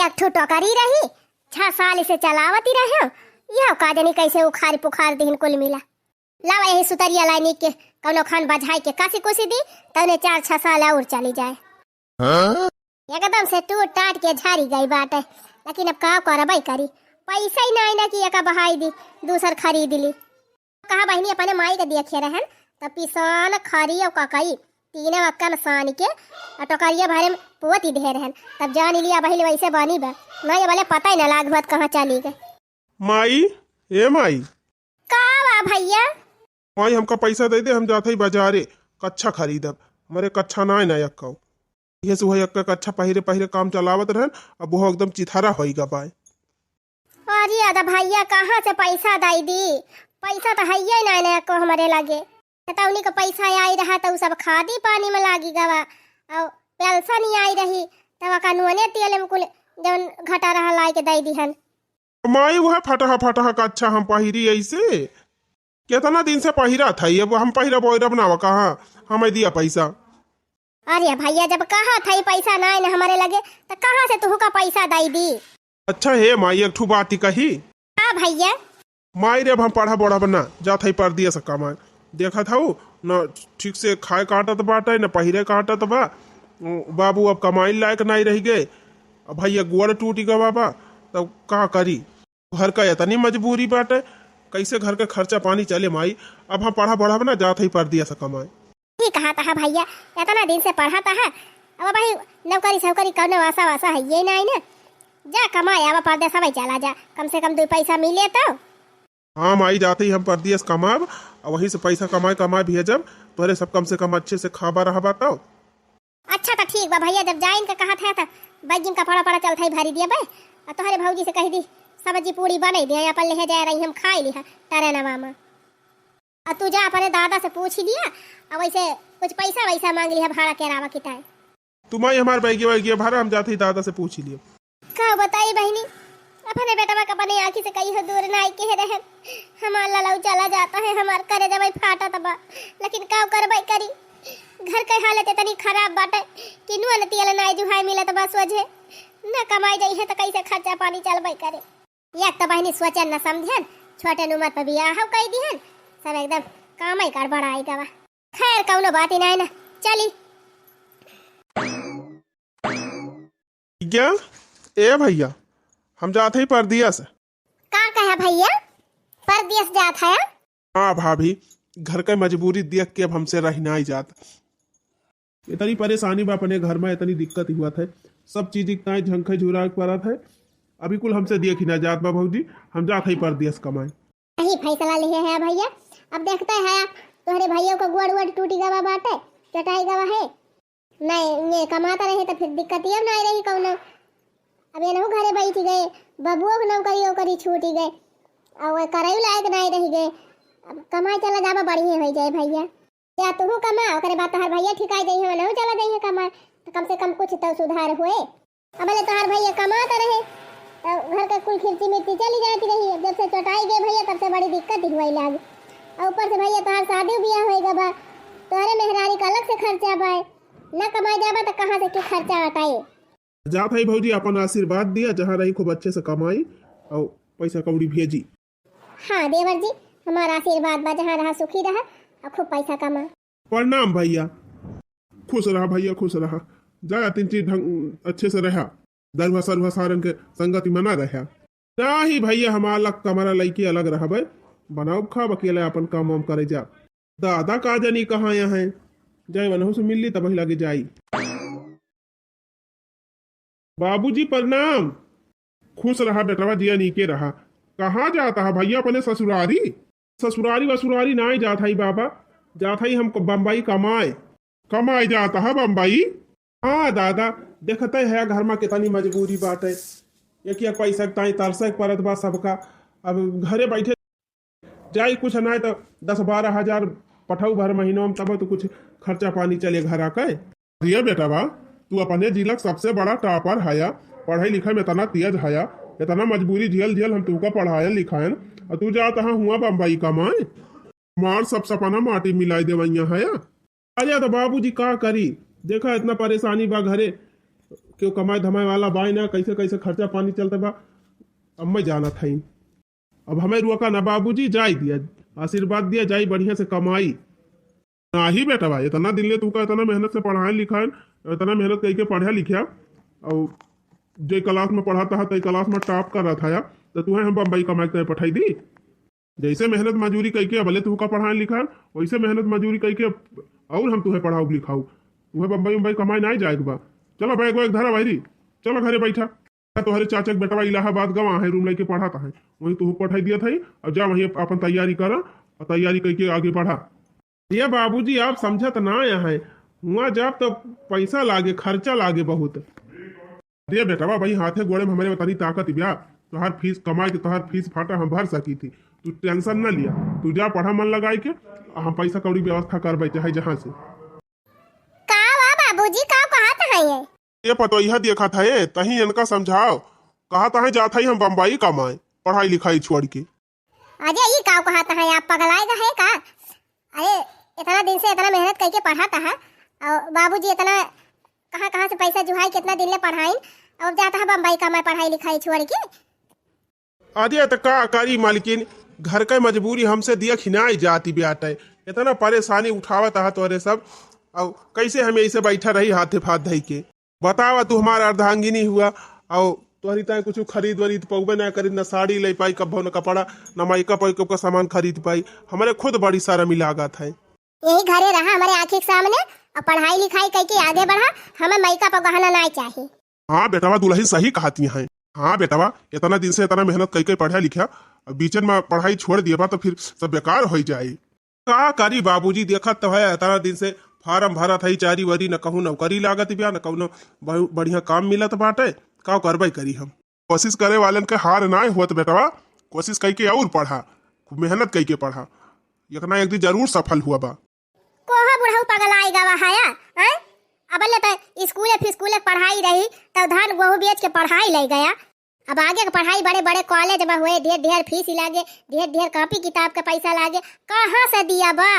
एक ठो टोकरी रही 6 साल इसे चलावती रहे यह का जानी कैसे उखाड़ पुखार दिन कुल मिला। लावा यही सुतरिया लाइनी के कौनो खान बजाई के कासी कुसी दी तौने 4-6 साल और चली जाए। एकदम से टूट टाट के झाड़ी गई बाटे, लेकिन अब का करबई करी, पैसा ही नहीं ना कि एका बहाई दी दूसर खरीद ली। कहा बहनी अपने माई के देखे रहन तब पिसान खरी और ककई तीनों अक्का में सान के टोकरिया भरे में पोती दे रहन, तब जान लिया बहिल वैसे बनी बा नहीं बोले पता ही ना लाग बात कहाँ चली गए। माई ए माई का बा भैया? माई हमका पैसा दे दे, हम जाते ही बाजारे कच्छा खरीदब, मरे कच्छा ना ना यक्का ये से वही अक्का कच्छा पहिरे पहिरे काम चलावत रहन, अब वो एकदम चिथारा होइगा बाय। अरे अदा भैया कहाँ से पैसा दई दी, पैसा तो है ही ना को हमारे लगे, तौनी का पैसा आई रहा तो सब खादी पानी में लागी गवा और पैसा नहीं आई रही तब कानूने तेल में कुल जब घटा रहा लाई के दई दिहन। माई वह फटहा फटहा कच्छा हम पहिरी ऐसे कितना दिन से पहिरा था, ये हम पहिरा बोरा बनावा कहाँ हमें दिया पैसा। अरे भैया जब कहा था पैसा ना हमारे लगे तो कहाँ से तू का पैसा दई दी। अच्छा है माई एक ठू बात ही कही। हाँ भैया माई रे हम पढ़ा बड़ा बना जात है पर दिया सका माई देखा था न ठीक से खाए काटत बाटे न पहिरे काटत बा, बाबू अब कमाई लायक नहीं रह गए, अब भैया गोड़ टूटी गा बाबा तब का करी, घर का इतनी मजबूरी बाटे कैसे घर का खर्चा पानी चले माई, अब हम पढ़ा बड़ा बना जात है पर दिया सका माई। ठीक कहा था भैया इतना दिन से पढ़ा था अब भाई नौकरी सौकरी करने वासा वासा है ये नहीं ना, जा कमाए अब परदेस भाई चला जा कम से कम 2 पैसा मिले तो। हाँ माई जाते ही हम परदेस कमाब और वहीं से पैसा कमाए भेजब तोरे सब कम से कम अच्छे से खाबा रहा बताओ। अच्छा तो ठीक बा भैया जब जाइन का कहा था तो बैगिन का पड़ा पड़ा चलता ही भरी दिया भाई और तुम्हारे भौजी से कह दी सब्जी पूरी बना दे यहाँ पर ले जा रही हम खाई लिहा तारे नवा में, और तू जा अपने दादा से पूछ लिया और वैसे कुछ पैसा वैसा मांग लिया भाड़ा के अलावा किताए। तुम्हारी हमारे बैगी भाड़ा हम जाते ही दादा से पूछ लिए। का बताई बहनी अपने बेटा का अपने आँखी से कहीं हो दूर ना के रहे हमार ललाऊ चला जाता है हमार करे जब फाटा तबा, लेकिन का करबई करी घर के हालत इतनी खराब बाटे कि नुआ न तियल ना जुहाई मिलत बस वजह न कमाई जाई है तो कैसे खर्चा पानी चलबई करे। एक तो बहनी सोचन न समझन छोटे उम्र पर बियाह हो कई दिहन सब एकदम काम ही कर बढ़ाई गवा। खैर कौनो बात ही नहीं ना चली। क्या ए भैया हम जाते ही परदियस। का कहा भैया परदेस जात है? हाँ भाभी घर का मजबूरी देख के अब हमसे रह नहीं जाता, इतनी परेशानी बा अपने घर में इतनी दिक्कत हुआ था, सब चीज इतना झंखे झुरा पड़ा था, अभी कुल हमसे देख ही ना जात बा भौजी, हम जाते ही परदेस कमाए। यही फैसला लिए है भैया, अब देखते हैं तुम्हारे भैया का गोड़ वोड़ टूटी गवा बाटे चटाई गवा है नहीं ये कमाता रहे तो फिर दिक्कत ये नहीं रही कौनो। अब ये नहु घरे बैठ गए बबुओ के नौकरी ओकरी छूटी गए और करई लायक नहीं रह गए, अब कमाई चला जाबा बढ़िया हो जाए भैया, या तू कमा ओकरे बाद तोहार भैया ठिकाई दई है नहु चला दई है कमा तो कम से कम कुछ तो सुधार हुए। अब ले तोहार भैया कमाता रहे तो घर का कुल खिर्ची मिट्टी चली जाती रही, जब से चटाई गए भैया तब से बड़ी दिक्कत ही हुई लाग, और ऊपर से भैया तोहार शादी ब्याह होएगा बा तोहरे मेहरारी का अलग से खर्चा बाय न कमाई जाबा तो कहाँ से के खर्चा हटाए। जात है भौजी अपन आशीर्वाद दिया जहाँ रही खूब अच्छे से कमाई और पैसा कौड़ी भेजी। हाँ देवर जी हमारा आशीर्वाद बा जहाँ रहा सुखी रहा और खूब पैसा कमा। प्रणाम भैया, खुश रहा भैया खुश रहा, जा 3 चीज ढंग अच्छे से रहा, दरवा सरवा सारन के संगति मना रहा ना ही भैया हमारा अलग कमरा लड़की अलग रहा भाई बनाओ खाब अकेले अपन काम वाम करे जा। दादा का जानी कहाँ यहाँ है जाए वनहु से मिल ली तब लगे जाई। बाबूजी प्रणाम, खुश रहा बेटवा जिया नीके रहा, कहाँ जाता है भैया अपने ससुरारी? ससुरारी वसुरारी ना ही जाता ही बाबा, जाता ही हम बम्बई कमाए जाता है बम्बई। हाँ दादा देखते है घर में कितनी मजबूरी बात है, एक पैसा ताई तरसे परत बा सबका, अब घरे बैठे जाई कुछ ना तो 10-12 हजार पठाऊ भर महीनों में तब तो कुछ खर्चा पानी चले घर आके। ये बेटा बा तू अपने जिला सबसे बड़ा टॉपर है, पढ़ाई लिखाई में इतना तेज है, इतना मजबूरी झेल हम तुमको पढ़ायन लिखायन और तू जाता है हुआ बम्बई कमाए, मार सब सपना माटी मिलाई दे वैया है। अरे तो बाबूजी का करी देखा इतना परेशानी बा घरे, क्यों कमाए धमाए वाला बाई ना, कैसे कैसे खर्चा पानी चलते बा अब मैं जाना था। अब हमें रुका ना बाबूजी, जाई दिया आशीर्वाद दिया, जाई बढ़िया से कमाई ना ही बेटा भाई। इतना दिन ले तुमका इतना मेहनत से पढ़ाए लिखाए, इतना मेहनत करके पढ़ा लिखा, और जो क्लास में पढ़ाता है तो क्लास में टॉप कर रहा था यार, तो तुम्हें हम बम्बई कमाई कर पठाई दी। जैसे मेहनत मजूरी करके भले तुमका पढ़ाए लिखाए, वैसे मेहनत मजूरी करके और हम तुम्हें पढ़ाऊ लिखाऊ। तुम्हें बम्बई मुंबई कमाई ना जाएगा बा। चलो बैग वैग धरा भाई, चलो घरे बैठा। तुम्हारे चाचा के बेटा इलाहाबाद गवा है, रूम लेके पढ़ाता है, वहीं तुम पढ़ाई दिया था। अब जा वहीं अपन तैयारी कर और तैयारी करके आगे बढ़ा। ये बाबूजी आप समझत ना है, वहाँ जब तो पैसा लागे, खर्चा लागे बहुत। अरे बेटा भाई हाथे गोड़े में हमारे बतानी ताकत ब्याह, तुहार फीस कमाए के तुहार फीस फाटा हम भर सकी थी। तू टेंशन न लिया, तू जा पढ़ा मन लगाए के, हम पैसा कौड़ी व्यवस्था कर बैठे है जहाँ से। का वा बाबूजी का कहत है ये पतो यह देखा था, ये तही इनका समझाओ। कहा था जाता ही हम बम्बई कमाए पढ़ाई लिखाई छोड़ के। अजय ये का कहत है, आप पगलाएगा है का? अरे इतना दिन से इतना मेहनत करके पढ़ाता है, और बाबूजी इतना कहाँ कहाँ से पैसा जुहाई, कितना दिन ले पढ़ाई, अब जाता है बम्बई कमाए पढ़ाई लिखाई छोड़ के। अरे तो का करी मालकिन, घर का मजबूरी हमसे दिया खिनाई जाती ब्याटे, इतना परेशानी उठावत है तोरे सब, और कैसे हमें ऐसे बैठा रही हाथे फाथ धई के। बतावा तू हमारा अर्धांगिनी हुआ, और तोहरी तय कुछ खरीद वरीद पौबे ना करी, न साड़ी ले पाई कब्बो न कपड़ा, न मेकअप वेकअप का सामान खरीद पाई। हमारे खुद बड़ी सारा मिलागत है। यही घरे रहा हमारे आंखों के सामने, और पढ़ाई लिखाई करके आगे बढ़ा, हमें मेकअप और गहना नहीं चाहिए। हाँ बेटावा दुल्हन सही कहती है। हाँ बेटावा इतना दिन से इतना मेहनत करके पढ़ा लिखा, बीचन में पढ़ाई छोड़ दिया तो फिर सब बेकार हो जाए। का करी बाबूजी, देखा तो है इतना दिन से फार्म भरा था, चारी वरी न कहूँ नौकरी लागत ब्या, न कहूँ बढ़िया काम मिलत बाटे। का करबई करी हम, कोशिश करे वालन के हार ना होत बेटावा, कोशिश करके और पढ़ा, खूब मेहनत करके पढ़ा, एक ना एक दिन जरूर सफल हुआ बा। कोहा बुढ़ऊ पगलाएगा वहाया हैं? अब ले तो स्कूले पढ़ाई रही, तो धान गेहूं बेच के पढ़ाई ले गया। अब आगे के पढ़ाई बड़े बड़े कॉलेज में हुए, ढेर ढेर फीस लागे, ढेर ढेर कॉपी किताब का पैसा लागे, कहाँ से दिया बा?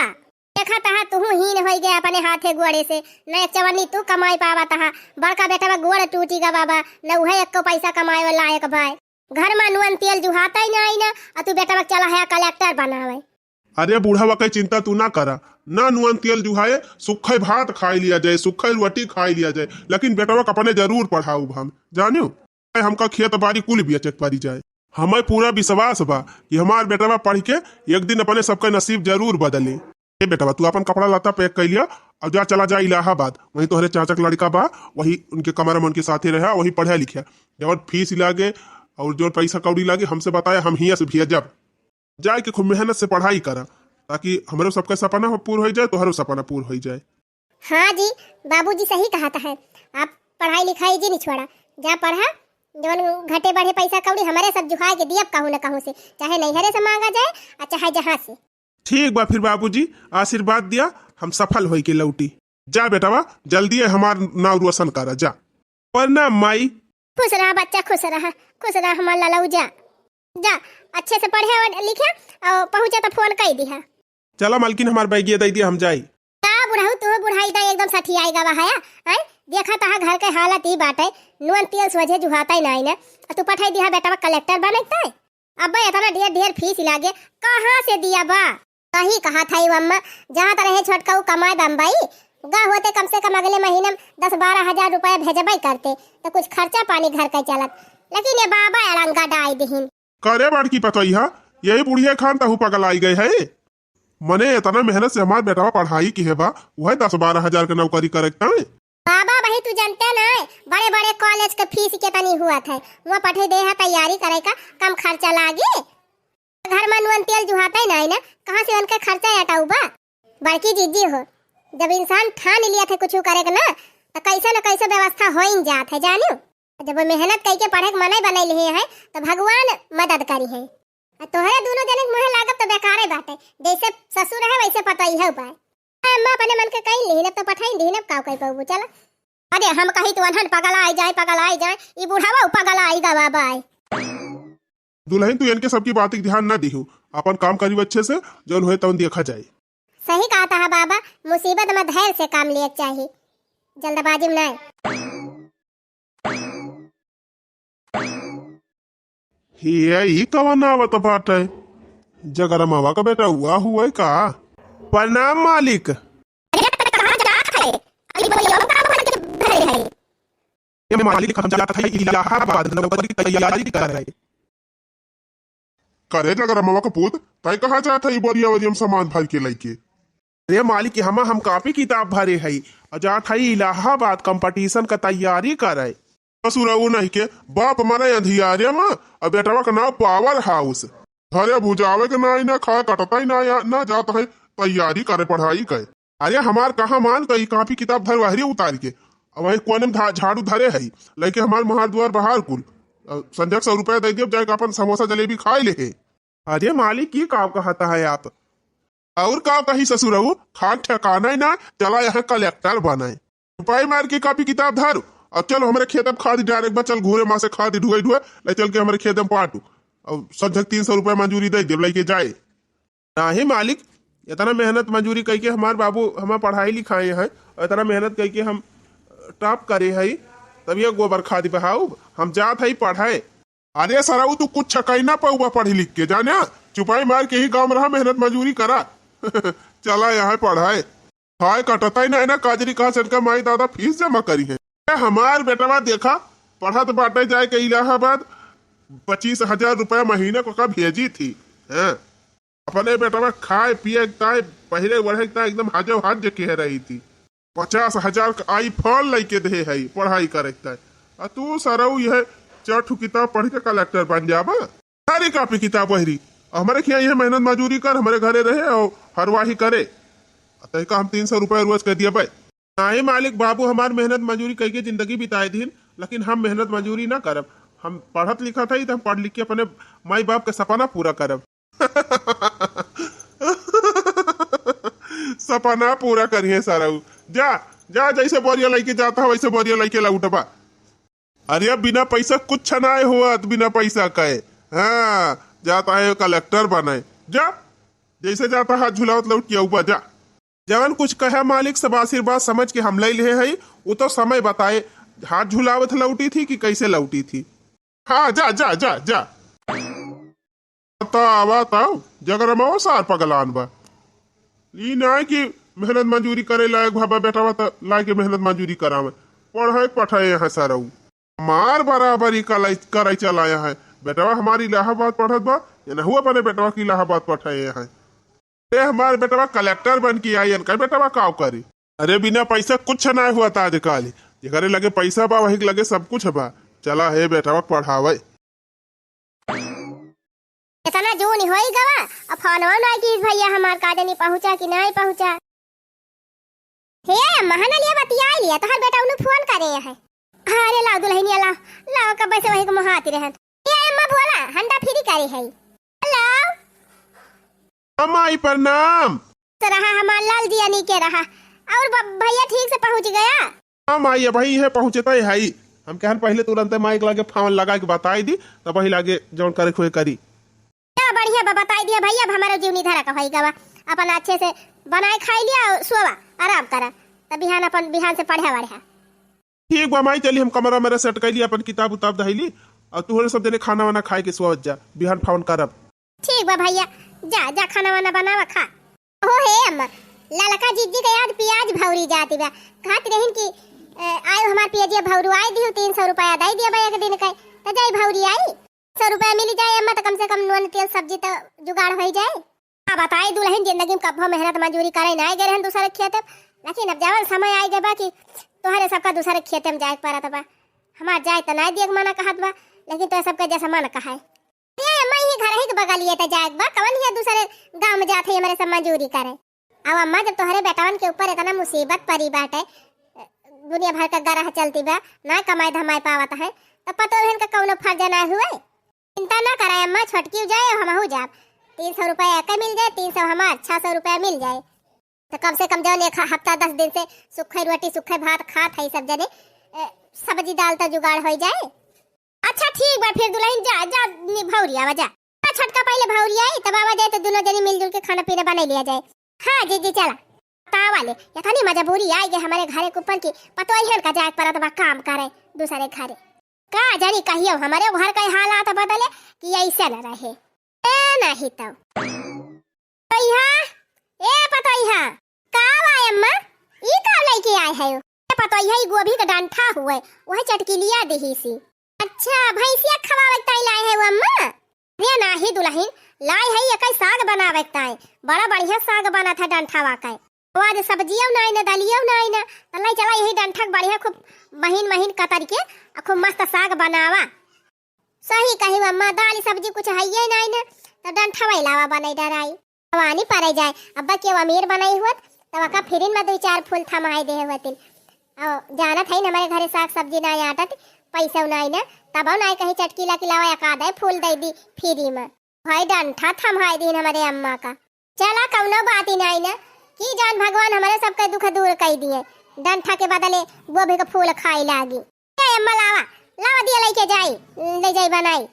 देखा तहा तू हीन हो गया अपने हाथे गोड़े से, न एक चवन्नी तू कमाई पावा तहा, बड़का बेटा में गोड़ टूटी गा बाबा, न उहे एक को पैसा कमाए वाला लायक भाई। घर में नुअन तेल जुहाता ही नहीं ना, और तू बेटा में चला है कलेक्टर बनावे। अरे बूढ़ा का चिंता तू ना करा, ना नुअन तेल जुहाए, सुखे भात खाई लिया जाए, सुखे रोटी खाई लिया जाए, लेकिन बेटवा कपने जरूर पढ़ाऊ हम जानियो। हमका खेत बाड़ी कुल बेचे पड़ी जाए, हमें पूरा विश्वास बा कि हमार बेटवा पढ़ के एक दिन अपने सबका नसीब जरूर बदले। ए बेटवा तू अपन कपड़ा लता पैक कर लिया, और जा चला जा इलाहाबाद, वहीं तोहरे चाचा का लड़का बा, वही उनके कमरा में उनके साथे रहा, वही पढ़ा लिखा। जब फीस लागे और जो पैसा कौड़ी लागे हमसे बताया, हम हिया से भेजब। जाए कि खूब मेहनत से पढ़ाई करा, ताकि हमारे सबका सपना पूरा हो जाए, तोहरो सपना पूरा हो जाए। हाँ जी बाबूजी सही कहता है, आप पढ़ाई लिखाई जी नहीं छोड़ा, जा पढ़ा, जो घटे बढ़े पैसा कौड़ी हमारे सब जुहाए के दियब कहूँ न कहूँ से, चाहे नैहरे से मांगा जाए और चाहे जहाँ से। ठीक बा फिर बाबूजी आशीर्वाद दिया, हम सफल हो के लौटी। जा बेटावा जल्दी हमार नाव रोशन करा, जा। प्रणाम माई। खुश रहा बच्चा, खुश रहा हमार लालू, जा जा अच्छे से पढ़े और लिखे, और पहुंचे तो फोन कर दिया। चला मालकिन हमार बैग दे दिया, हम जाई। का बुढ़ऊ तू बुढ़ाई दा एकदम सठी आएगा वहाया हैं? देखा तहा घर के हालत ही बाटे, नुअन तेल सोझे जुहाता ही नहीं ना, तू पठाई दिया बेटा कलेक्टर बनता है। अब इतना ढेर ढेर फीस लागे, कहाँ से दिया बा? कही कहा था अम्मा, जहाँ तो रहे छोटका कमाए बम्बई, गा होते कम से कम अगले महीने 10-12 हजार रुपया भेजबई करते, तो कुछ खर्चा पानी घर का चलत, लेकिन ये बाबा अड़ंगा डाई दीन। करे बाड़ की पता यही बुढ़िया खान तहु पगल आई गए है। मने इतना मेहनत से हमार बेटा पढ़ाई की है बा, वह 10-12 हजार का नौकरी करे बाबा भाई तू जानते ना, बड़े बड़े कॉलेज का फीस कितनी हुआ था, वो पढ़े दे है तैयारी करे का, कम खर्चा लागे। घर में नुअन तेल जुहाता ही नहीं ना, कहाँ से उनका खर्चा हटाऊ बा? बड़की जीजी हो, जब इंसान ठान लिया था कुछ करेगा ना, तो कैसे न कैसे व्यवस्था हो ही जात है जानियो। जब वो मेहनत करके पढ़े के मन बना लिए है, तो भगवान मदद करी है। तोहरे दोनों जने मुहे लागत तो बेकार बाटे, जैसे ससुर है वैसे पता ही है उपाय। अम्मा अपने मन के कहीं लेने तो पठाई देने का कोई कहू चला। अरे हम कहीं तो अनहन पगला आई जाए, ये बुढ़ावा पगला आई गा बाबा। दुल्हन तू इनके सबकी बात की ध्यान ना दिहु, अपन काम करी अच्छे से, जो होए तवन देखा जाए। सही कहता है बाबा, मुसीबत में धैर्य से काम लिया चाहिए, जल्दबाजी में नहीं। ही कवन आवत बाटे। जगरमावा का बेटा हुआ है का? प्रणाम मालिक। ये मालिक हम जाता है इलाहाबाद नौकरी की तैयारी कर रहे। करे जगरमावा का पूत तय कहा जाता है बोरिया वरियम सामान भर के लेके। अरे मालिक हम कापी किताब भरे है और जात है इलाहाबाद कंपटीशन का तैयारी करे। ससुरऊ नहीं के बाप हमारे अधियारे में और बेटवा का नाम पावर हाउस। घरे भुजावे के ना खा कटता ही ना जाता है तैयारी करे पढ़ाई करे। अरे हमार कहा मान कही कापी किताब धर वहरी उतार के वही कोने में झाड़ू धरे है लेके हमार महार द्वार बाहर कुल संजय 100 रुपया दे दियो जाए अपन समोसा जलेबी खाए ले। अरे मालिक की काव कहता है आप? और का कही ससुरऊ खाट ठिकाना ही ना चला यहाँ कलेक्टर बनाए। रुपये मार के कापी किताब धर और चलो हमारे खेत में खाद डायरेक्ट बा चल घूरे माँ से खाद ढुए ले चल के हमारे खेत में पाटू और संजय 300 रुपया मंजूरी दे दे लेके जाए। नहीं मालिक इतना मेहनत मंजूरी कह के हमारे बाबू हमें पढ़ाई लिखाए हैं और इतना मेहनत कह के हम टॉप करे है तब ये गोबर खाद बहाऊ हम जात है पढ़ाए। अरे सराऊ तू कुछ छकाई ना पाऊबा पढ़ी लिख के जाने चुपाई मार के ही गाँव रहा मेहनत मजूरी करा चला यहाँ पढ़ाए हाय कटता ही ना काजरी कहा सनका माई दादा फीस जमा करी है। हमार बेटवा देखा पढ़ा तो बांटे जाए के इलाहाबाद 25,000 रुपया महीने को का भेजी थी है? अपने बेटवा खाए पिए पहले बढ़े एकदम हाजो हाथ कह रही थी 50,000 का आईफोन लेके दे है पढ़ाई करे तू सरऊ यह 4 किताब पढ़ के कलेक्टर बन जाबा। सारी कापी किताब वहरी हमारे खिया यह मेहनत मजूरी कर हमारे घरे रहे और हरवाही करे का हम 300 रुपया रोज कर दिया भाई। नहीं मालिक बाबू हमार मेहनत मजूरी कह के जिंदगी बिताए दिन लेकिन हम मेहनत मजूरी ना करब। हम पढ़त लिखा था तो हम पढ़ लिख के अपने माई बाप के सपना पूरा करब। सपना पूरा करिए सारा जा जा जैसे बोरिया लेके जाता है वैसे बोरिया लेके लौटबा। अरे अब बिना पैसा कुछ ना हुआ बिना पैसा कहे हाँ जाता है कलेक्टर बनाए जा जैसे जाता हाथ झुलावत लौट के ऊपर जा। जवन कुछ कहे मालिक सब आशीर्वाद समझ के हम ले ले है वो तो समय बताए हाथ झुलावत लौटी थी कि कैसे लौटी थी। हाँ जा जा जा जा बताओ जगरमाओ सार पगलान बा ई ना कि मेहनत मजूरी करे लायक भाबा बेटा तो लाके मेहनत मजूरी करावे पढ़ाई पठाए यहाँ सारा मार बराबरी करे चलाया है। बेटवा हमारी इलाहाबाद पढ़त बा या हुआ अपने बेटवा की इलाहाबाद पठाए है हमारे बेटवा कलेक्टर बन के आई इनका बेटवा काव करी। अरे बिना पैसा कुछ ना हुआ था आजकल जेकरे लगे पैसा बा वही लगे सब कुछ बा चला है बेटवा पढ़ावे। इतना जो नहीं होई गवा अब फोनवा ना की भैया हमार काजे नहीं पहुंचा कि नहीं पहुंचा। हे महाना लिया बतिया लिया तो हर बेटा उन्हें फोन करे है। अरे लाओ दुल्हनिया लाओ कब से वही को मोहाती रहन ये अम्मा बोला हंडा फ्री करे है। हेलो माई प्रणाम। तो रहा हमार लाल दिया नहीं के रहा और भैया ठीक से पहुंच गया। हाँ माई भाई है पहुंचता ही है हम कहन पहले तुरंत माइक लागे फोन लगा के बताई दी तब वही लागे जौन करे खोए करी। बढ़िया बताई दिया भैया अब हमारा जीवनी धारा का होई गवा अपन अच्छे से बनाए खाई लिया सोवा आराम करा तब बिहान अपन बिहान से पढ़े बढ़िया। ठीक बा माई चली हम कमरा मेरा सेट कर लिया अपन किताब उताब धैली और तुहरे सब देने खाना वाना खाए के सोच जा बिहान फोन करब। ठीक बा भैया जा जा खाना वाना बनावा खा। हो हे अम्मा ललका जीजी के याद प्याज भौरी जाती बा कहत रहिन कि आयो हमार पियाजी भौरू आई दियो 300 रुपया दई दिया बा एक दिन का त जाई भौरी आई 100 रुपया मिल जाए अम्मा तो कम से कम नून तेल सब्जी तो जुगाड़ हो जाए। आ बताई दुल्हन जिंदगी में कब मेहनत मजूरी करे ना गए रहन दूसरे खेत लेकिन अब जवन समय आई गए बा कि तोहरे सबका दूसरे खेत में जाए पड़त बा हमार जाए तो ना दिए मना कहत बा लेकिन तो सबका जैसा मन कहा है अम्मा ही घर ही बगल लिए जाए बा कवन ही दूसरे गांव में जाते हमारे सब मजूरी करे। अब अम्मा जब तोहरे बेटावन के ऊपर इतना मुसीबत पड़ी बाटे दुनिया भर का गरह चलती बा ना कमाई धमाई पावत है तो पतो बहन का कौनो फर्ज ना हुए। चिंता ना कराए अम्मा छोटकी जाए और हम हो जाब 300 रुपया एक मिल जाए 300 हमार 600 रुपया मिल जाए तो कम से कम जौन एक हफ्ता 10 दिन से सूखे रोटी सूखे भात खात है सब जने सब्जी दाल तो जुगाड़ हो जाए। अच्छा ठीक बा फिर दुल्हन जा जा भौरी आवा जा छटका पहले भौरी आई तब आवा जाए तो दोनों जने मिलजुल के खाना पीना बना लिया जाए। हाँ जी जी चला तावाले इतनी मजबूरी आई गई हमारे घरे के ऊपर की पतो ही का जाए पर काम करे दूसरे घरे का जानी कहियो हमारे घर के हालात बदले कि ऐसे न रहे ए नहीं तो पतैया ए पतैया का आए अम्मा ई का लेके आए है ए पतैया ई गोभी का डंठा हुए वही चटकिलिया देही सी अच्छा भैंसिया खवावे ताई लाए है वो अम्मा रे नाही दुल्हन लाई है एक साग बनावे ताई बड़ा बढ़िया साग बना था डंठा वाका आज सब्जियों नहीं ना दलियों नहीं ना तलाई चला यही डंठक बढ़िया खूब महीन महीन कतर के खूब मस्त साग बनावा सही कही अम्मा दाल सब्जी कुछ है ही नहीं ना तो डंठा वही लावा बनाई डराई वानी परे जाए अब्बा के अमीर बनाई हुआ तब का फिरिन में 2-4 फूल थमाई दे हुआ तिन जाना था हमारे घरे साग सब्जी नहीं आटत पैसा नहीं ना तब नहीं कहीं चटकीला खिलावा एक आधा फूल दे दी फ्री में भाई डंठा थमाई दी हमारे अम्मा का चला कौनो बात ही नहीं ना कि जान भगवान हमारे सबका दुख दूर कर दिए डंठा के बदले गोभी का फूल खाई लागी अम्मा लावा लावा दिया लेके जाई ले जाई बनाई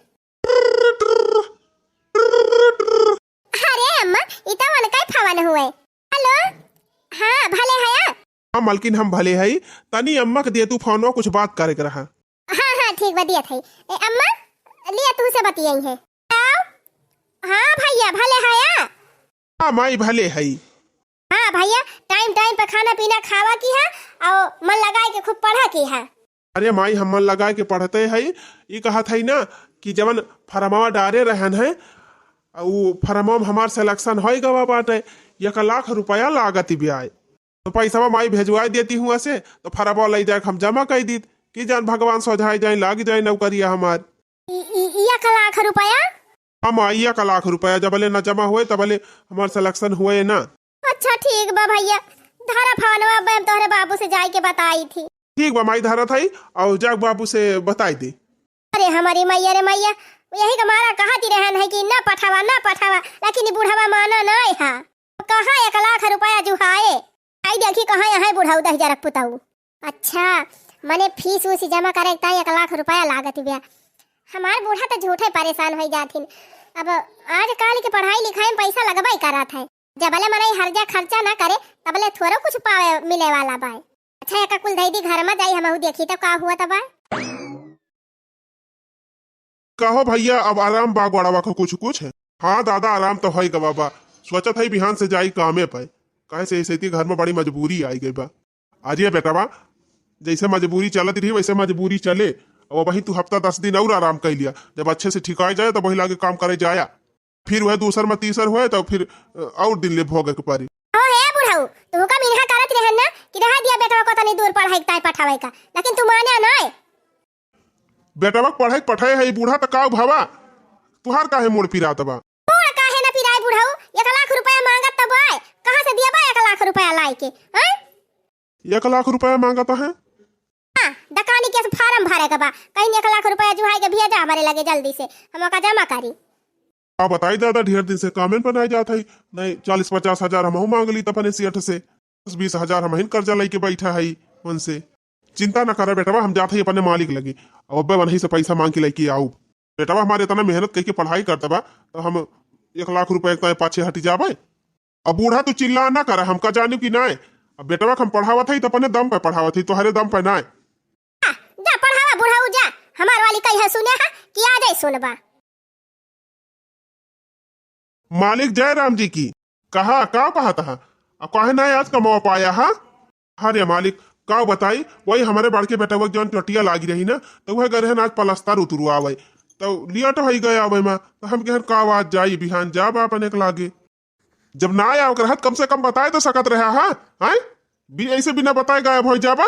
अरे अम्मा इतना मन काय फवन हुए हेलो हाँ भले है हाँ मालकिन हम भले है तनी अम्मा के दे तू फोनो कुछ बात करे कर रहा हाँ ठीक बदिया थई ए अम्मा लिया तू से बतियाई है हाँ भैया भले है हाँ माई भले है हाँ भैया टाइम टाइम पे खाना पीना खावा की है और मन लगाए के खूब पढ़ा की है अरे माई हम मन लगाए के पढ़ते है ये कहा था ना कि जवन फरमावा डारे रहन है वो फरमावा हमार सिलेक्शन हो गवा बाटे 1 लाख रुपया लागत ब्याज तो पैसा माई भेजवा देती हूँ ऐसे तो फरमावा ले जाए हम जमा कर दी कि जान भगवान सोझाई जाए लाग जाए नौकरिया हमार 1 लाख रुपया हम 1 लाख रुपया जबले न जमा हुए तबले हमार सिलेक्शन हुए ना अच्छा ठीक बा भैया धारा फानवा मैं तोहरे बाबू से जाके बताई थी ठीक बा माई धारा थाई और जाग बाबू से बताई दे अरे हमारी मैया रे मैया यही हमारा कहती रहन है कि ना पठावा लेकिन बुढ़ावा माना नहीं है कहाँ 1 लाख रुपया जुहाए आई देखी कहाँ यहाँ बुढ़ाऊ 10,000 पुताऊ अच्छा मने फीस उस जमा करे 1 लाख रुपया लागत बिया हमार बूढ़ा तो झूठे परेशान हो जाथिन अब आज काल के पढ़ाई लिखाई में पैसा लगवाई करत है जबले मने हर्जा खर्चा ना करे तबले थोड़ा कुछ पावे मिले वाला बाय अच्छा एक कुल दई दी घर में जाई हमहू देखी तो का हुआ तब कहो भैया अब आराम बागवाड़ावा को कुछ है हाँ दादा आराम तो है बाबा सोचत है बिहान से जाई कामे पे कहे से ऐसे घर में बड़ी मजबूरी आई गई बा आज ये बेटावा जैसे मजबूरी चलती रही वैसे मजबूरी चले और वही तू हफ्ता 10 दिन और आराम कर लिया जब अच्छे से ठिकाए जाए तो वही लागे काम करे जाया फिर वह दूसर में तीसर हुए तो फिर और दिन ले भोगे के पारी ओ हे बुढ़ाऊ तू का मिनहा करत रहन ना कि रहा दिया बेटा को तनी दूर पढ़ाई ताई पठावे का लेकिन तू माने नहीं बेटावा पढ़ाई है बूढ़ा तो का भावा तुहार काहे मोड़ पिरात बा मोड़ काहे ना पिराई बुढ़ाऊ 1 लाख रुपया मांगत तब आए कहां से दिया बा 1 लाख रुपया लाई के हैं 1 लाख रुपया मांगता है हां दकानी के फार्म भरे के बा कहीं 1 लाख रुपया जुहाई के भेजा हमारे लगे जल्दी से हम का जमा करी आप बताई दादा ढेर दिन से कामें पर नहीं जाता है नहीं 40-50 हजार हम मांग ली अपने सेठ से 10-20 हजार हम कर्जा लेके बैठा है उनसे चिंता न करे बेटवा हम जाते ही अपने मालिक लगे अब वहीं से पैसा मांग के लेके आऊ बेटवा हमारे इतना मेहनत करके पढ़ाई करता बा तो हम 1 लाख रुपए पाछे हट जावे अब बूढ़ा तू चिल्ला ना करे हमका जाने की ना अब बेटवा हम पढ़ावत है तो अपने दम पे पढ़ावत है तुम्हारे दम पे ना जा पढ़ावा बुढ़ाऊ जा हमार वाली कही सुने है कि आ जाए सुनबा मालिक जयराम जी की कहा था अब कहे ना आज कमा पाया हा अरे मालिक का बताई वही हमारे बड़के बेटा वो जौन टटिया लागी रही ना तो वह गए आज पलस्तर उतरू आवे तो लिया तो ही गया आवे में तो हम कहन का आवाज जाई बिहान जा बाप अनेक लागे जब ना आया कर कम से कम बताए तो सकत रहा हा हैं ऐसे बिना बताए गायब हो जाबा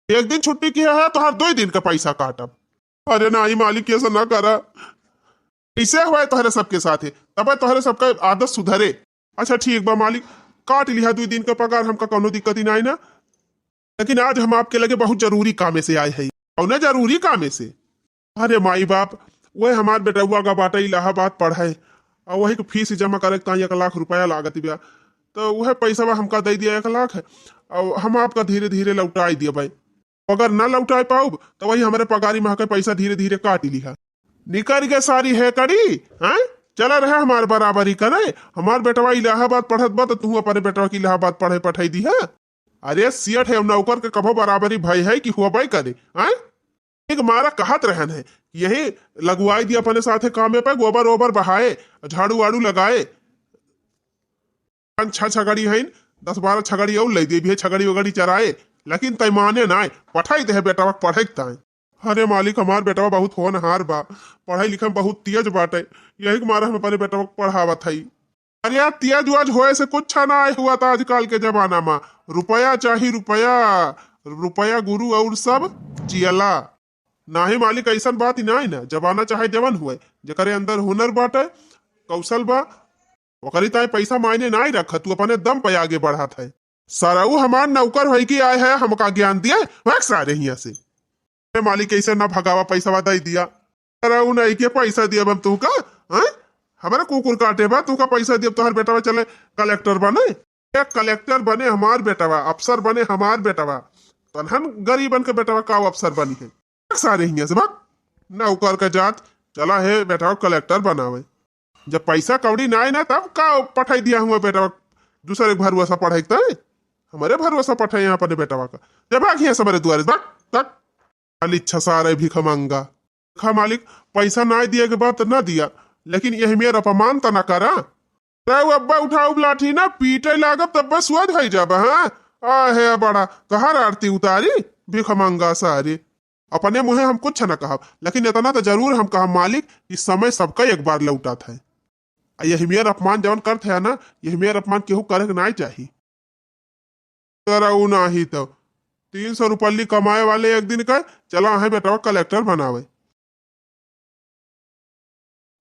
1 दिन छुट्टी किया है तो हर 2 दिन का पैसा काटब अरे ना मालिक ऐसा ना करा ऐसे हुआ तोहरे सबके साथ है तब तोहरे सबका आदत सुधरे अच्छा ठीक बा मालिक काट लिया 2 दिन का पगार हमका कोनो दिक्कत ही नहीं ना लेकिन आज हम आपके लगे बहुत जरूरी कामे से आए हैं और ना जरूरी कामे से अरे माई बाप वह हमार बेटुआ का बाटा इलाहाबाद पढ़ाए और वही को फीस जमा करे 1 लाख रुपया लागत बिया तो वह पैसा हमका दे दिया 1 लाख है और हम आपका धीरे धीरे लौटाई दिया भाई अगर ना लौटा पाऊ तो वही हमारे पगारी में पैसा धीरे धीरे काट लिया निकल गए सारी है कड़ी हैं चला रहे हमारे बराबरी करे हमार बेटवा इलाहाबाद पढ़त बा तो तू अपने बेटवा की इलाहाबाद पढ़े पठाई दी है अरे सियट है नौकर के कभो बराबरी भय है कि हुआ भाई करे हैं एक मारा कहत रहन है यही लगवाई दिया अपने साथे कामे पे गोबर ओबर बहाए झाड़ू वाड़ू लगाए 5-6 छगड़ी है 10-12 छगड़ी और ले दी भी छगड़ी वगड़ी चराए लेकिन तय माने ना पठाई दे बेटा पढ़े तय। अरे मालिक हमार बेटा बहुत होनहार बा पढ़ाई लिखे में बहुत तेज बाटे यही मारा हम अपने बेटा पढ़ावत हई। अरे यार तेज उज होए से कुछ ना हुआ था आजकल के जमाना में रुपया चाहिए रुपया गुरु और सब जियला ना ही मालिक ऐसा बात ही ना जमाना चाहे जवन हुए जकरे अंदर हुनर बाटे कौशल बा ओकरी ताई पैसा मायने ना ही रख तू अपने दम पे आगे बढ़ात है। सराऊ हमार नौकर है कि आए है हमका ज्ञान दिया वह सारे यहाँ से मालिक ऐसे ना भगावा पैसा दे दिया सराऊ नहीं के पैसा दिया बम तू का हमारा कुकुर काटे बा तू का पैसा दिया तुम्हारे बेटा चले कलेक्टर बने कलेक्टर बने हमार बेटा अफसर बने हमार बेटा तनहन गरीबन के बेटा का अफसर बनी है सारे यहाँ से बात नौकर का जात चला है बेटा कलेक्टर बनावे जब पैसा कौड़ी ना आए ना तब का पठाई दिया हुआ बेटा दूसरे भरोसा पढ़ाई हमारे भरोसा पठाए यहाँ पर बेटा का जब आगे हमारे द्वारे तक इच्छा सारे भी खमंगा खा मालिक पैसा ना दिए के बाद ना दिया लेकिन यही मेरा अपमान तो ना करा अब्बा उठाऊ लाठी ना पीटे लागब तब बस स्वाद है जब हाँ आहे बड़ा कहा आरती उतारी भी खमंगा सारी अपने मुहे हम कुछ न कहा लेकिन इतना तो जरूर हम कहा मालिक इस समय सबका एक बार लौटा था यही मेर अपमान जवन करते है ना यही मेर अपमान केहू करे ना चाहिए ना ही तो 300 रुपये कमाए वाले एक दिन का चला है बेटा कलेक्टर बनावे।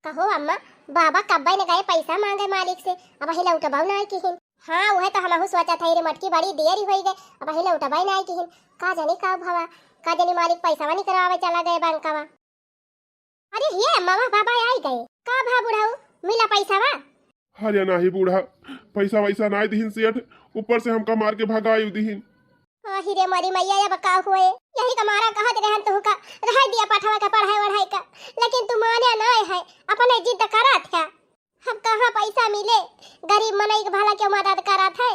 कहो अम्मा बाबा कब्बा ने गए पैसा मांगे मालिक से अब हिला उठबाऊ ना किहिन। हाँ वह तो हमहु सोचा था रे मटकी बड़ी देरी होई गए अब हिला उठबाई ना किहिन का जाने का भवा का जाने मालिक पैसा नहीं करावे चला गए बैंकवा। अरे ये मामा बाबा आई गए का भा बुढ़ाऊ मिला पैसा वा। अरे नाही बूढ़ा पैसा वैसा ना दिहिन सेठ ऊपर से हमका मार के भगाई दिहिन। हीरे मरी मैया या बका हुए यही का मारा कहत रहन तू का रह दिया पठवा का पढ़ाई वढ़ाई का लेकिन तू माने ना है अपने जिद करत है हम कहां पैसा मिले गरीब मनई के भला क्यों मदद करत है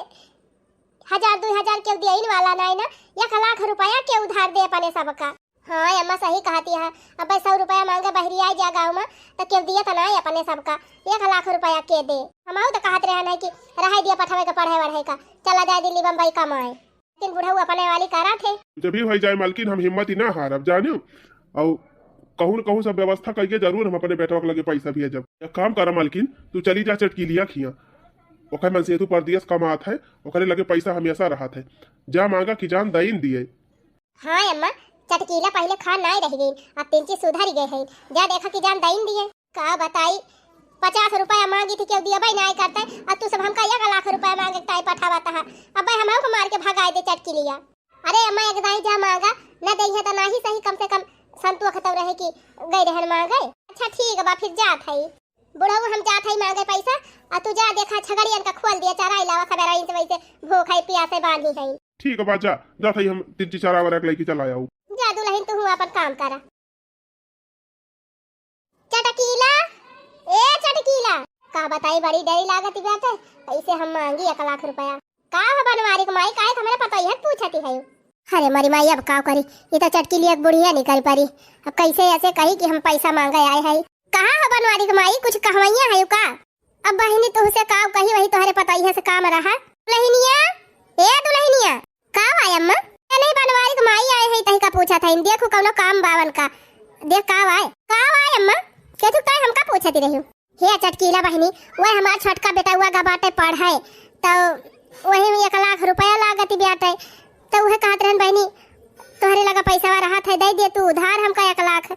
1000-2000 क्यों दियन वाला नहीं ना 1 लाख रुपया के उधार दे अपने सबका। हाँ अम्मा सही कहती है अब 100 रुपया मांगे बहरी आई जा गाँव में तो क्यों दिया तो नहीं अपने सबका 1 लाख रुपया के दे हम तो कहत रहन है कि रह दिया पठवे का पढ़ाई वढ़ाई का चला जाए दिल्ली बम्बई कमाए लेकिन बुढ़ऊ अपने वाली करा थे जब भी हो जाए मालकिन हम हिम्मत ही ना हारब जानियो और कहूँ न कहूँ सब व्यवस्था करके जरूर हम अपने बेटवा के लगे पैसा भी है जब एक काम करा मालकिन तू चली जा चटकी लिया खिया ओकर मन से तू परदेश कमात है ओकरे लगे पैसा हमेशा रहा है जा मांगा कि जान दईन दिए। हाँ अम्मा चटकीला पहले खा नहीं रह गई अब 3 चीज सुधर गए है जा देखा कि जान दईन दिए का बताई 50 रुपया मांगी थी क्यों दिया भाई नहीं करते अब तू सब हमका 1 लाख रुपया मांगे ताई पठावाता है अब भाई हम मार के भगाए दे चटकी लिया। अरे अम्मा एक दाई जा मांगा न दई है तो नहीं सही कम से कम संतुआ खतव रहे कि गई रहन मांगे। अच्छा ठीक बा फिर जात है बुढ़ऊ हम जात है मांगे पैसा आ तू जा देखा छगड़ियन का खोल दिया चराई लावा खबर आई से वैसे भूख है प्यासे बांधी है। ठीक है बाजा जा थई हम 3-4 आवर लेके चला आऊ जा दुल्हन तू अपन काम करा। चटकीला ए चटकीला का बताई बड़ी डरी लागत बात है ऐसे हम मांगी 1 लाख रुपया का बनवारी कमाई का है हमें पता ही है पूछती है। अरे मरी माई अब का करी ये तो चटकी लिए बुढ़िया नहीं कर पारी अब कैसे ऐसे कही कि हम पैसा मांगे आए है कहाँ है बनवारी कमाई कुछ कहवैया है का अब बहनी तुझसे का कही वही तुम्हारे पता ही है से काम रहा दुल्हनिया ए दुल्हनिया का आय अम्मा नहीं बनवारी कमाई आए है तही का पूछा था देखो कौनो काम बावन का देख का आय अम्मा के तू तय हमका पूछती रही हे चटकीला बहनी वह हमार छोटका बेटा हुआ गबाटे पढ़ाए तो वही में 1 लाख रुपया लागती बेटे तो वह कहत रहन बहनी तोहरे लगा पैसा रहा था दे दे तू उधार हमका 1 लाख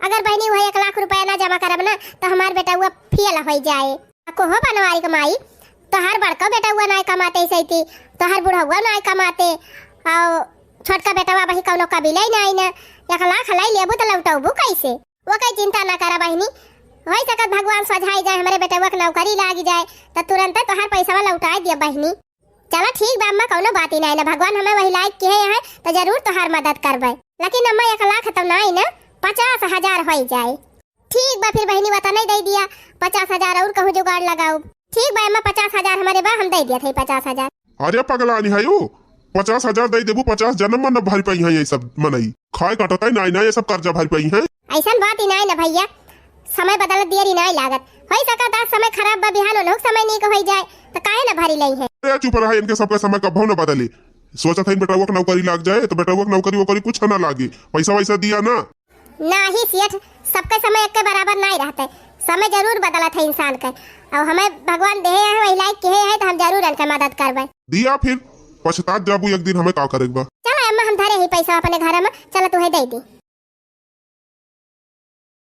अगर बहनी वह 1 लाख रुपया ना जमा करब ना तो हमार बेटा हुआ फेल हो जाए को हो बनवारी कमाई तोहार बड़का बेटा हुआ ना कमाते सही तोहार बुढ़ा हुआ ना कमाते और छोटका बेटा हुआ वही कौनो कबीला ही नहीं ना 1 लाख लाई लेबू तो लौटाबू कैसे वो कई चिंता ना करा बहनी हो सकत भगवान सजाई जाए हमारे बेटा हुआ नौकरी लाग जाए तो तुरंत तोहार पैसा लौटा दिया बहनी। चलो ठीक बा अम्मा कौनो बात ही नहीं ना भगवान हमें वही लायक किए है तो जरूर तोहार मदद करबे लेकिन अम्मा 1 लाख तो नहीं ना 50,000 हो जाए। ठीक बा फिर बहनी बता नहीं दे दिया 50,000 और कहूँ जुगाड़ लगाओ। ठीक बा अम्मा 50,000 हमारे बा हम दे दिया थे 50,000। अरे पगला नहीं है 50,000 दे देबू 50 जन्म मन भर पाई है ये सब मनई खाए कटता ही ना ये सब कर्जा भर पाई है। ऐसा बात ही नहीं ना भैया, समय बदलत दियर ही नहीं लागत होई सकत आज समय खराब बा बिहान लोग समय नहीं को होई जाए तो काहे ना भरी लई है। अरे चुप रहा, इनके सबका समय कभी न बदले। सोचा था इन बेटा वो नौकरी लग जाए तो बेटा वो नौकरी वोकरी कुछ ना लागे, पैसा वैसा दिया ना। नहीं सेठ, सबका समय एक के बराबर नहीं रहता, समय जरूर बदलत है इंसान का, और हमें भगवान दे है वही लायक के है तो हम जरूर उनका मदद करबे। दिया फिर पछतात जाबू एक दिन, हमें का करेगा। चलो अम्मा हम धरे ही पैसा अपने घर में, चलो तू है दे दी।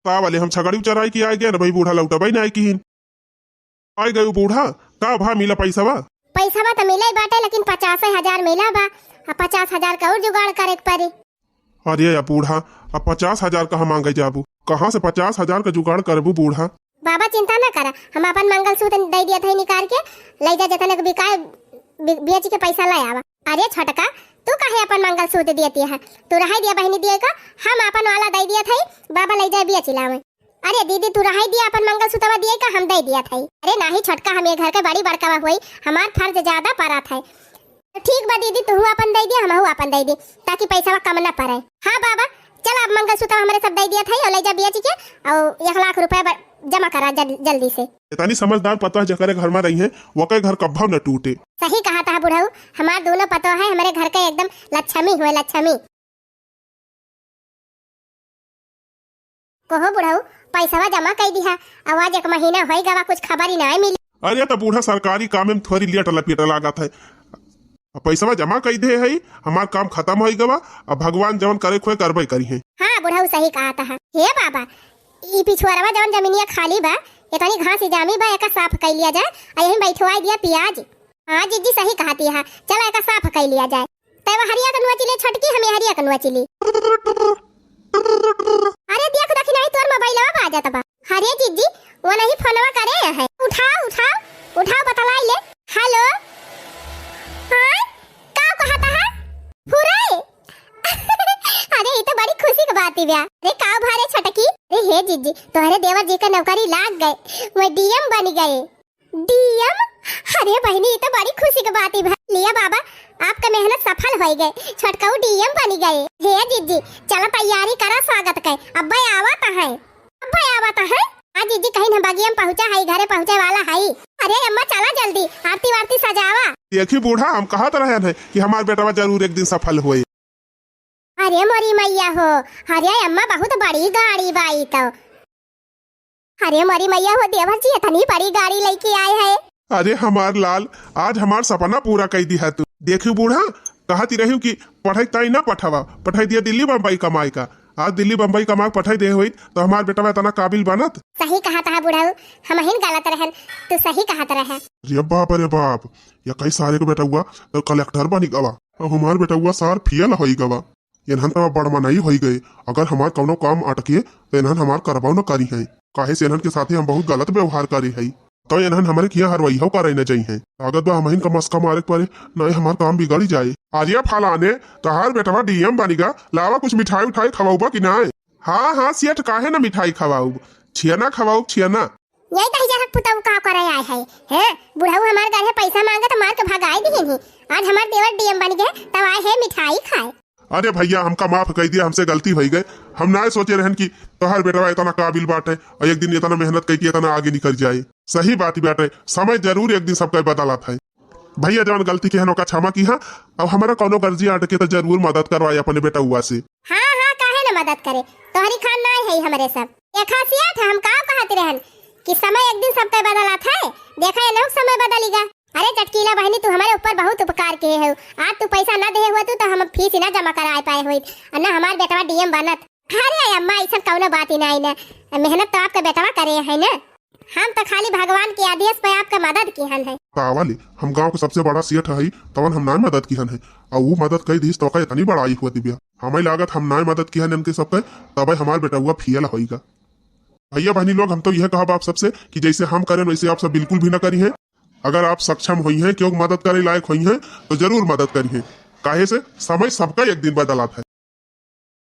का वाले हम छगड़ी चराई की आए गए ना भाई, बूढ़ा लौटा भाई ना आई की आए गए बूढ़ा का भा मिला पैसा बा। पैसा बा तो मिला ही बाटे, लेकिन 50,000 मिला बा, 50,000 का और जुगाड़ करे के पड़ी। अरे या बूढ़ा अब 50,000 कहाँ मांगे जाबू, कहाँ से 50,000 का जुगाड़ करबू बूढ़ा। बाबा चिंता न करा, हम अपन मंगलसूत्र दे दिया था निकाल के, ले जा जतने के बिकाए बेच के पैसा ले आवा। अरे छोटका तू काहे अपन मंगलसूत्र दियती है, तू रहाई दिया बहनी दिए का, हम अपन वाला दे दिया था, बाबा ले जाए बेच लावे। अरे दीदी तू रहाई दिया अपन मंगलसूत्र दिए का, हम दे दिया था। अरे नहीं छोटका, हम ये घर के बड़ी बड़का हुई, हमार फर्ज ज्यादा पड़ा था। तो ठीक बा दीदी, तू अपन दे दिया, हम अपन दे दी, ताकि पैसा कम न पड़े। हाँ बाबा चल, अब मंगलसूत्र हमारे सब दे दिया था, और ले जा बेच के और 1 लाख रुपया जमा करा जल्दी से। इतनी समझदार पता है जकरे घर में रही है वो के घर कब्बा न टूटे। सही कहा था बुढ़ऊ, हमार दोनों पतो है हमारे घर के एकदम लक्ष्मी हुए लक्ष्मी। कहो बुढ़ऊ पैसा जमा कर दिया, आवाज 1 महीना हो गवा, कुछ खबर ही नहीं मिली। अरे तो बूढ़ा सरकारी काम में थोड़ी लेट लपेट लगा था, पैसा जमा कर दे है, हमार काम खत्म हो गवा, अब भगवान जवन करे खोए करबे करी है। हाँ बुढ़ऊ सही कहा था। हे बाबा ई पिछुआरवा जवन जमीनिया खाली बा, इतनी घास जामी बा, एका साफ कर लिया जाए, यही बैठवाई दिया प्याज। हाँ जीजी सही कहती है, चलो एका साफ कर लिया जाए। तय हरिया कनुआ चिली छटकी, हमें हरिया कनुआ चिली। अरे देख देखी नहीं तोर मोबाइल में आ जाता बा। अरे जीजी वो नहीं फोनवा करे है, उठाओ उठाओ उठाओ बतलाई ले। हेलो हां का कहता है फुराई। अरे ये तो बड़ी खुशी की बात है ब्या। अरे का भारे छटकी। अरे हे जीजी तोहरे देवर जी का नौकरी लाग गए, वो डीएम बन गए। डीएम? अरे बहनी ये तो बड़ी खुशी की बात है। लिया बाबा आपका मेहनत सफल हो गए, छटकाऊ डीएम बन गए। हे जीजी चलो तैयारी करा स्वागत के, अब्बा आवत है, अब्बा आवत है। हाँ जीजी कहीं हम बगियम पहुंचा है, घरे पहुंचे वाला है। अरे अम्मा चला जल्दी आरती वारती सजावा। देखी बूढ़ा हम कहा तो रहे हैं कि हमार बेटा जरूर एक दिन सफल हुए। अरे मोरी मैया हो, अरे अम्मा बहुत बड़ी गाड़ी बाई तो। अरे मोरी मैया हो, देवर जी इतनी बड़ी गाड़ी लेके आए है। अरे हमार लाल आज हमार सपना पूरा कर दिया तू। देखी बूढ़ा कहती रही कि पढ़ाई ताई ना पठावा, पढ़ाई दिया दिल्ली बम्बई कमाई का, आज दिल्ली बम्बई कमा पढ़ाई दे हुई तो हमार बेटा इतना काबिल बनत। सही कहा था बुढ़ाऊ, हम ही गलत रहन, तू सही कहा रहा। अरे बाप या कई सारे को बेटा हुआ तो कलेक्टर बनी गवा, और हमार बेटा हुआ सार फियल हो गवा। इन्हन तो बड़ मनाई हो गई, अगर हमार कौनो काम अटके तो इन्हन हमार करवाओ न करी है, काहे से इन्हन के साथ हम बहुत गलत व्यवहार करी है, तो इन्हन हमारे किया हरवई हो करे न चाहिए। अगर बा हम का मस्का मारे पड़े नहीं हमार काम बिगड़ जाए। आजिया फलाने तहार बेटवा डीएम बनीगा, लावा कुछ मिठाई उठाई खवाऊबा कि नहीं। हाँ हाँ सेठ काहे ना मिठाई खवाऊ, छियाना खवाऊ छियाना। यही तो जहर पुताऊ का करे आए है। हैं बुढ़ाऊ हमार घर पैसा मांगा तो मार के भगाई दी ही, आज हमार देवर डीएम बन गए तब आए है मिठाई खाए। अरे भैया हमका माफ कर दिया, हमसे गलती हो गई, हम ना सोचे रहन कि तोहार बेटवा इतना काबिल बाटे और एक दिन इतना मेहनत करके इतना आगे निकल जाए। सही बात बाटे, समय जरूर एक दिन सबका बदलत है। भैया जवान गलती के का क्षमा की। हाँ अब हमारा कोनो गर्जी अटके तो जरूर मदद करवाए अपने बेटा हुआ से। हाँ हाँ काहे ना मदद करे, तोहरी खान ना है हमारे सब एक खासियत है। हम का कहते रहन कि समय एक दिन सबका बदलत है, देखा ये लोग समय बदलेगा। अरे चटकीला बहनी तू हमारे ऊपर बहुत उपकार किए है, आज तू पैसा न दे हुआ तो हम फीस ना जमा करा पाए हुई, और ना हमार बेटवा डीएम बनत। अरे अम्मा ऐसा कौनो बात ही नहीं ना, मेहनत तो आपका बेटवा करे है ना, हम तो खाली भगवान के आदेश पे आपका मदद की हन है। वाली हम गांव के सबसे बड़ा सेठ है, तवन हम ना मदद की हन है, और वो मदद कई दी तो इतनी बड़ाई हुआ दिव्या, हमें लागत हम ना मदद की हन इनके सबके, तब हमार बेटा हुआ फियल होगा। भैया बहनी लोग हम तो यह कहा आप सबसे कि जैसे हम करें वैसे आप सब बिल्कुल भी ना करी है। अगर आप सक्षम हुई हैं, क्यों मदद करे लायक हुई हैं, तो जरूर मदद करिए, काहे से समय सबका एक दिन बदलाता है।